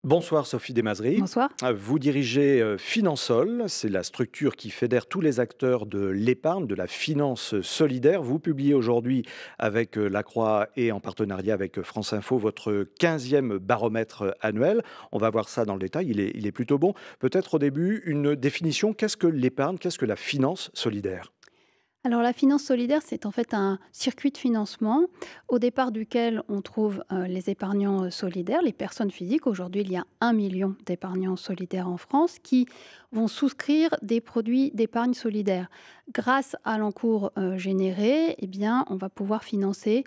Bonsoir Sophie Desmazeries. Bonsoir. Vous dirigez Finansol, c'est la structure qui fédère tous les acteurs de l'épargne, de la finance solidaire. Vous publiez aujourd'hui avec La Croix et en partenariat avec France Info votre 15e baromètre annuel. On va voir ça dans le détail, il est plutôt bon. Peut-être au début une définition, qu'est-ce que l'épargne, qu'est-ce que la finance solidaire? Alors la finance solidaire, c'est en fait un circuit de financement au départ duquel on trouve les épargnants solidaires, les personnes physiques. Aujourd'hui, il y a 1 million d'épargnants solidaires en France qui vont souscrire des produits d'épargne solidaire. Grâce à l'encours généré, eh bien, on va pouvoir financer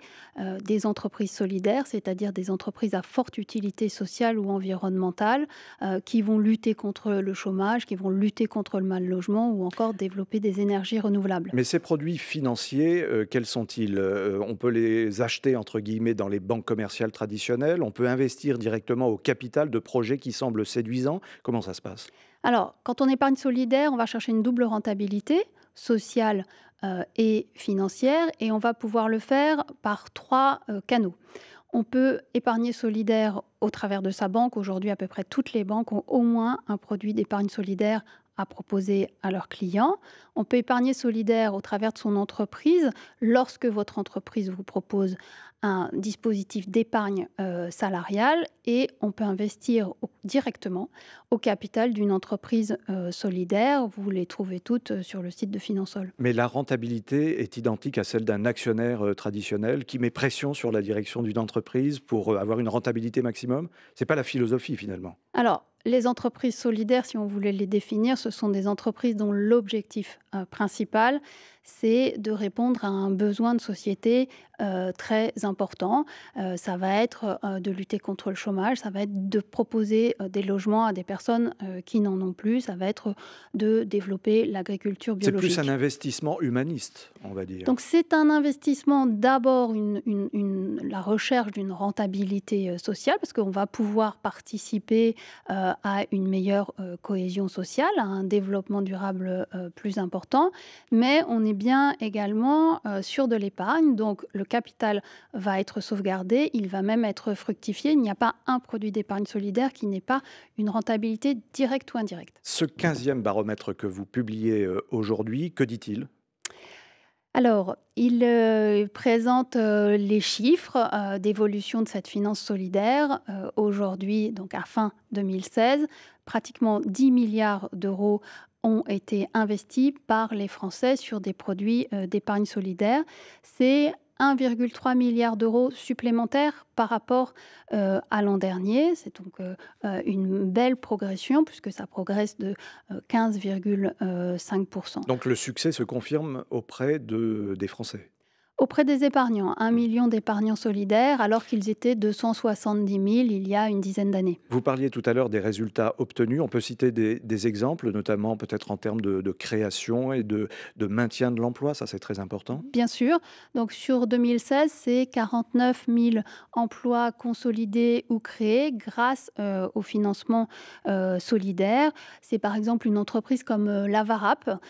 des entreprises solidaires, c'est-à-dire des entreprises à forte utilité sociale ou environnementale qui vont lutter contre le chômage, qui vont lutter contre le mal logement ou encore développer des énergies renouvelables. Mais ces produits financiers, quels sont-ils? On peut les acheter entre guillemets dans les banques commerciales traditionnelles, on peut investir directement au capital de projets qui semblent séduisants. Comment ça se passe? Alors, quand on épargne solidaire, on va chercher une double rentabilité sociale et financière, et on va pouvoir le faire par trois canaux. On peut épargner solidaire au travers de sa banque. Aujourd'hui, à peu près toutes les banques ont au moins un produit d'épargne solidaire à proposer à leurs clients. On peut épargner solidaire au travers de son entreprise lorsque votre entreprise vous propose un dispositif d'épargne salariale, et on peut investir directement au capital d'une entreprise solidaire. Vous les trouvez toutes sur le site de Finansol. Mais la rentabilité est identique à celle d'un actionnaire traditionnel qui met pression sur la direction d'une entreprise pour avoir une rentabilité maximum? C'est pas la philosophie finalement. Alors, les entreprises solidaires, si on voulait les définir, ce sont des entreprises dont l'objectif principal, c'est de répondre à un besoin de société très important. Ça va être de lutter contre le chômage, ça va être de proposer des logements à des personnes qui n'en ont plus, ça va être de développer l'agriculture C'est plus biologique. un investissement humaniste, on va dire. Donc c'est un investissement d'abord, la recherche d'une rentabilité sociale, parce qu'on va pouvoir participer à une meilleure cohésion sociale, à un développement durable plus important. Mais on est bien également sur de l'épargne, donc le capital va être sauvegardé, il va même être fructifié. Il n'y a pas un produit d'épargne solidaire qui n'ait pas une rentabilité directe ou indirecte. Ce 15e baromètre que vous publiez aujourd'hui, que dit-il? Alors, il présente les chiffres d'évolution de cette finance solidaire. Aujourd'hui, donc à fin 2016, pratiquement 10 milliards d'euros ont été investis par les Français sur des produits d'épargne solidaire. C'est 1,3 milliard d'euros supplémentaires par rapport à l'an dernier. C'est donc une belle progression, puisque ça progresse de 15,5%. Donc le succès se confirme auprès des Français. Auprès des épargnants, 1 million d'épargnants solidaires, alors qu'ils étaient 270 000 il y a une dizaine d'années. Vous parliez tout à l'heure des résultats obtenus. On peut citer des exemples, notamment peut-être en termes de création et de maintien de l'emploi. Ça, c'est très important. Bien sûr. Donc sur 2016, c'est 49 000 emplois consolidés ou créés grâce au financement solidaire. C'est par exemple une entreprise comme Lavarap,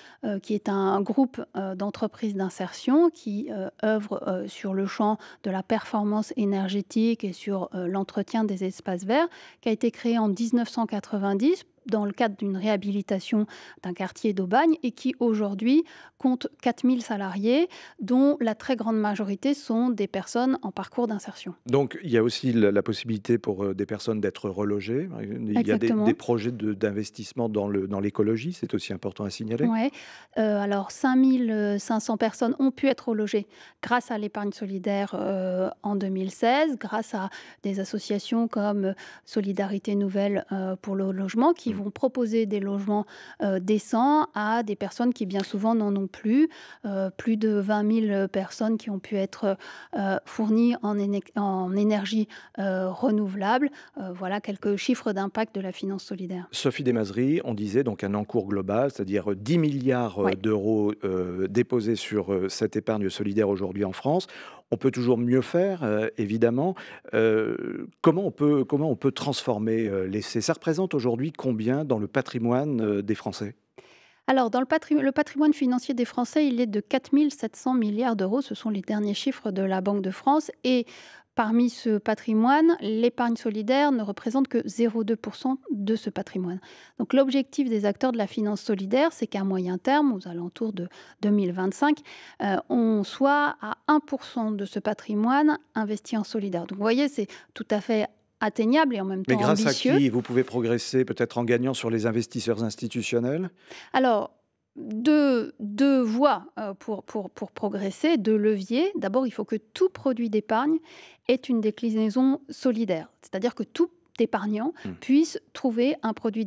qui est un groupe d'entreprises d'insertion qui œuvre sur le champ de la performance énergétique et sur l'entretien des espaces verts, qui a été créé en 1990 dans le cadre d'une réhabilitation d'un quartier d'Aubagne, et qui aujourd'hui compte 4000 salariés, dont la très grande majorité sont des personnes en parcours d'insertion. Donc il y a aussi la possibilité pour des personnes d'être relogées. Il y a Exactement. des projets d'investissement dans l'écologie, c'est aussi important à signaler. Ouais. Alors 5500 personnes ont pu être relogées grâce à l'épargne solidaire en 2016, grâce à des associations comme Solidarité Nouvelle pour le logement, qui vont proposer des logements décents à des personnes qui bien souvent n'en ont plus. Plus de 20 000 personnes qui ont pu être fournies en énergie renouvelable. Voilà quelques chiffres d'impact de la finance solidaire. Sophie Desmazeries, on disait donc un encours global, c'est-à-dire 10 milliards Ouais. d'euros déposés sur cette épargne solidaire aujourd'hui en France. On peut toujours mieux faire, évidemment. Comment on peut transformer l'essai? Ça représente aujourd'hui combien dans le patrimoine des Français? Alors, dans le patrimoine financier des Français, il est de 4 700 milliards d'euros. Ce sont les derniers chiffres de la Banque de France. Et Parmi ce patrimoine, l'épargne solidaire ne représente que 0,2% de ce patrimoine. Donc l'objectif des acteurs de la finance solidaire, c'est qu'à moyen terme, aux alentours de 2025, on soit à 1% de ce patrimoine investi en solidaire. Donc vous voyez, c'est tout à fait atteignable et en même Mais temps grâce à ambitieux. qui vous pouvez progresser, peut-être en gagnant sur les investisseurs institutionnels? Alors, deux voies pour progresser, deux leviers. D'abord, il faut que tout produit d'épargne ait une déclinaison solidaire. C'est-à-dire que tout épargnant Mmh. puisse trouver un produit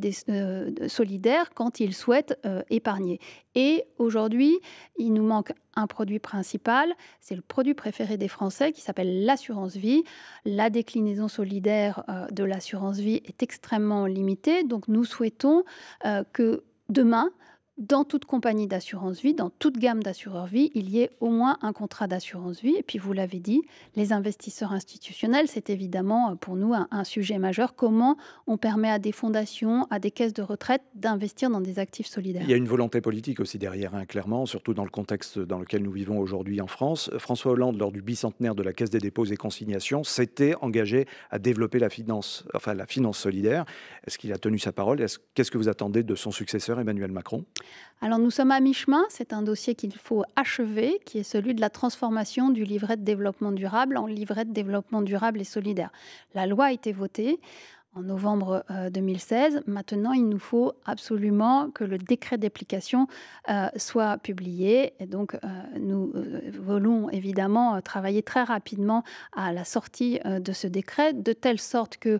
solidaire quand il souhaite épargner. Et aujourd'hui, il nous manque un produit principal, c'est le produit préféré des Français qui s'appelle l'assurance vie. La déclinaison solidaire de l'assurance vie est extrêmement limitée, donc nous souhaitons que demain, dans toute compagnie d'assurance vie, dans toute gamme d'assureurs vie, il y ait au moins un contrat d'assurance vie. Et puis, vous l'avez dit, les investisseurs institutionnels, c'est évidemment pour nous un sujet majeur. Comment on permet à des fondations, à des caisses de retraite d'investir dans des actifs Il solidaires? y a une volonté politique aussi derrière, hein, clairement, surtout dans le contexte dans lequel nous vivons aujourd'hui en France. François Hollande, lors du bicentenaire de la Caisse des dépôts et consignations, s'était engagé à développer la finance solidaire. Est-ce qu'il a tenu sa parole? Qu'est-ce que vous attendez de son successeur, Emmanuel Macron? Alors nous sommes à mi-chemin, c'est un dossier qu'il faut achever, qui est celui de la transformation du livret de développement durable en livret de développement durable et solidaire. La loi a été votée en novembre 2016. Maintenant, il nous faut absolument que le décret d'application soit publié. Et donc, nous voulons évidemment travailler très rapidement à la sortie de ce décret, de telle sorte que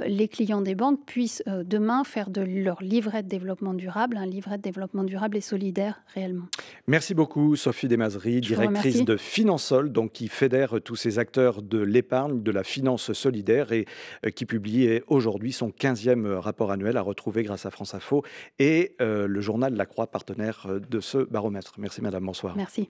les clients des banques puissent demain faire de leur livret de développement durable un livret de développement durable et solidaire réellement. Merci beaucoup, Sophie Desmazeries, Je vous directrice remercie. de Finansol, donc qui fédère tous ces acteurs de l'épargne, de la finance solidaire et qui publie aujourd'hui son 15e rapport annuel à retrouver grâce à France Info et le journal La Croix, partenaire de ce baromètre. Merci madame, bonsoir. Merci.